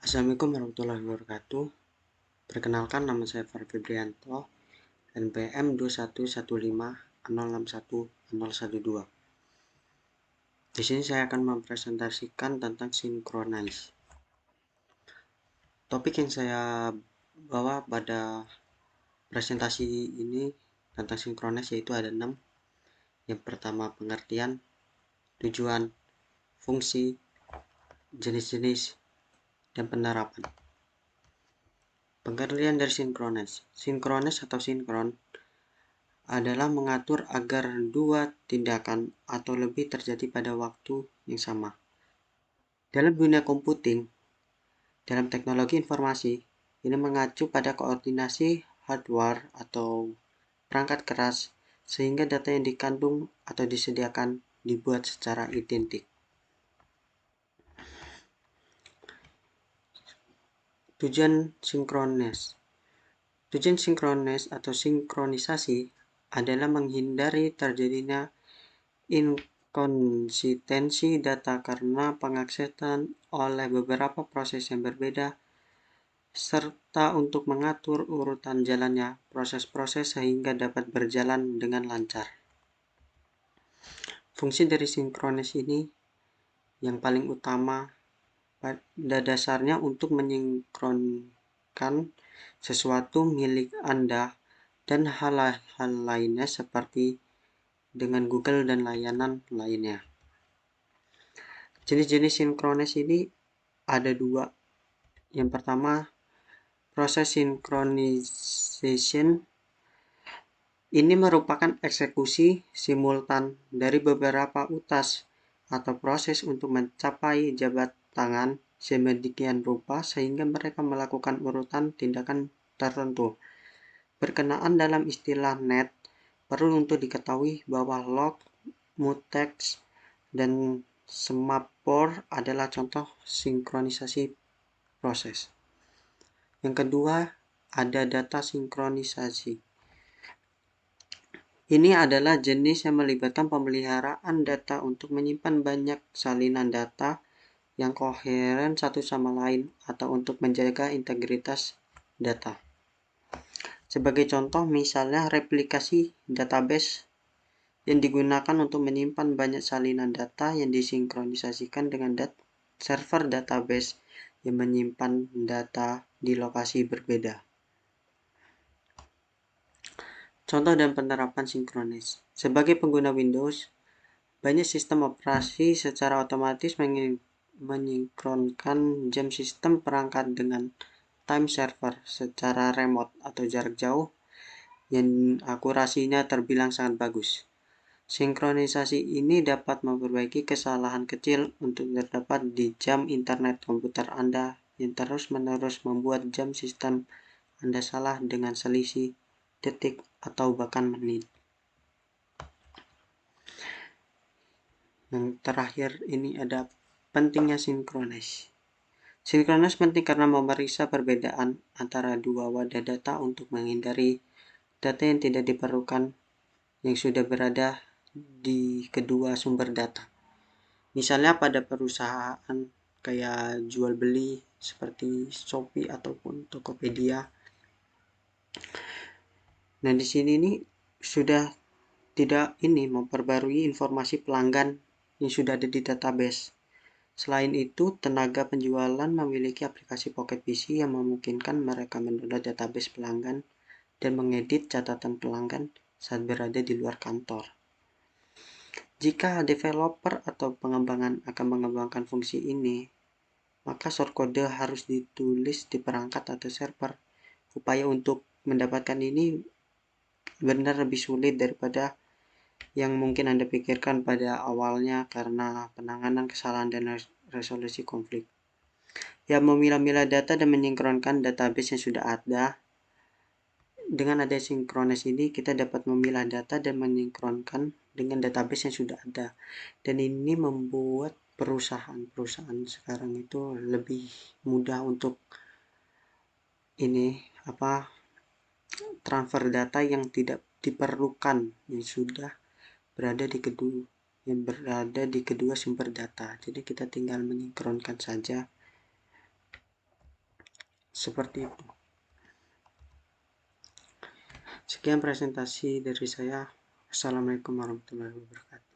Assalamualaikum warahmatullahi wabarakatuh. Perkenalkan, nama saya Far Febrianto, NPM 2115061012. Di sini saya akan mempresentasikan tentang synchronize. Topik yang saya bawa pada presentasi ini tentang synchronize yaitu ada 6. Yang pertama, pengertian, tujuan, fungsi, jenis-jenis, dan penerapan. Pengertian dari synchronize. Synchronize atau sinkron adalah mengatur agar dua tindakan atau lebih terjadi pada waktu yang sama. Dalam dunia komputing, dalam teknologi informasi, ini mengacu pada koordinasi hardware atau perangkat keras sehingga data yang dikandung atau disediakan dibuat secara identik. Tujuan sinkronis. Tujuan sinkronis atau sinkronisasi adalah menghindari terjadinya inkonsistensi data karena pengaksesan oleh beberapa proses yang berbeda, serta untuk mengatur urutan jalannya proses-proses sehingga dapat berjalan dengan lancar. Fungsi dari sinkronis ini yang paling utama pada dasarnya untuk menyinkronkan sesuatu milik Anda dan hal-hal lainnya seperti dengan Google dan layanan lainnya. Jenis-jenis sinkronis ini ada 2. Yang pertama, proses synchronization. Ini merupakan eksekusi simultan dari beberapa utas atau proses untuk mencapai jabat tangan sedemikian rupa sehingga mereka melakukan urutan tindakan tertentu. Berkenaan dalam istilah net, perlu untuk diketahui bahwa log, mutex, dan semaphore adalah contoh sinkronisasi proses. Yang kedua, ada data sinkronisasi. Ini adalah jenis yang melibatkan pemeliharaan data untuk menyimpan banyak salinan data yang koheren satu sama lain atau untuk menjaga integritas data. Sebagai contoh, misalnya replikasi database yang digunakan untuk menyimpan banyak salinan data yang disinkronisasikan dengan server database yang menyimpan data di lokasi berbeda. Contoh dan penerapan sinkronis. Sebagai pengguna Windows, banyak sistem operasi secara otomatis menyinkronkan jam sistem perangkat dengan time server secara remote atau jarak jauh yang akurasinya terbilang sangat bagus. Sinkronisasi ini dapat memperbaiki kesalahan kecil untuk terdapat di jam internet komputer Anda yang terus-menerus membuat jam sistem Anda salah dengan selisih detik atau bahkan menit. Yang terakhir ini ada pentingnya sinkronis. Sinkronis penting karena memeriksa perbedaan antara dua wadah data untuk menghindari data yang tidak diperlukan yang sudah berada di kedua sumber data. Misalnya pada perusahaan kayak jual beli seperti Shopee ataupun Tokopedia. Nah, di sini nih sudah tidak memperbarui informasi pelanggan yang sudah ada di database. Selain itu, tenaga penjualan memiliki aplikasi Pocket PC yang memungkinkan mereka mendownload database pelanggan dan mengedit catatan pelanggan saat berada di luar kantor. Jika developer atau pengembangan akan mengembangkan fungsi ini, maka source kode harus ditulis di perangkat atau server. Upaya untuk mendapatkan ini benar lebih sulit daripada yang mungkin Anda pikirkan pada awalnya karena penanganan kesalahan dan resolusi konflik. Ya, memilah-milah data dan menyinkronkan database yang sudah ada. Dengan ada sinkronis ini, kita dapat memilah data dan menyinkronkan dengan database yang sudah ada. Dan ini membuat perusahaan sekarang itu lebih mudah untuk transfer data yang tidak diperlukan yang sudah berada di kedua sumber data. Jadi kita tinggal menyinkronkan saja. Seperti itu. Sekian presentasi dari saya. Assalamualaikum warahmatullahi wabarakatuh.